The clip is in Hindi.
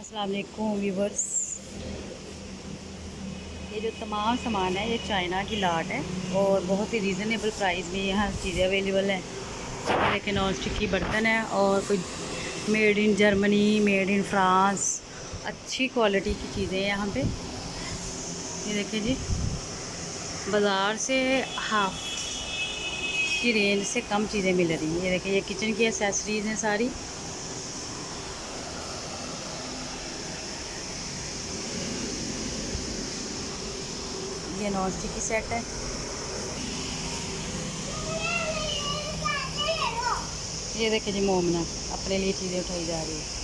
अस्सलाम वालेकुम व्यूवर्स। ये जो तमाम सामान है ये चाइना की लाट है और बहुत ही रीज़नेबल प्राइस में यहाँ चीज़ें अवेलेबल हैं। ये देखिए नॉन स्टिक की बर्तन है और कोई made in Germany, made in France, अच्छी क्वालिटी की चीज़ें हैं यहाँ पे। ये देखिए जी, बाज़ार से हाफ की रेंज से कम चीज़ें मिल रही हैं। ये देखिए ये किचन की एसेसरीज़ हैं सारी। ये नॉन स्टिक की सेट है। ये देखिए जी मोमना अपने लिए चीज़ें उठाई जा रही है।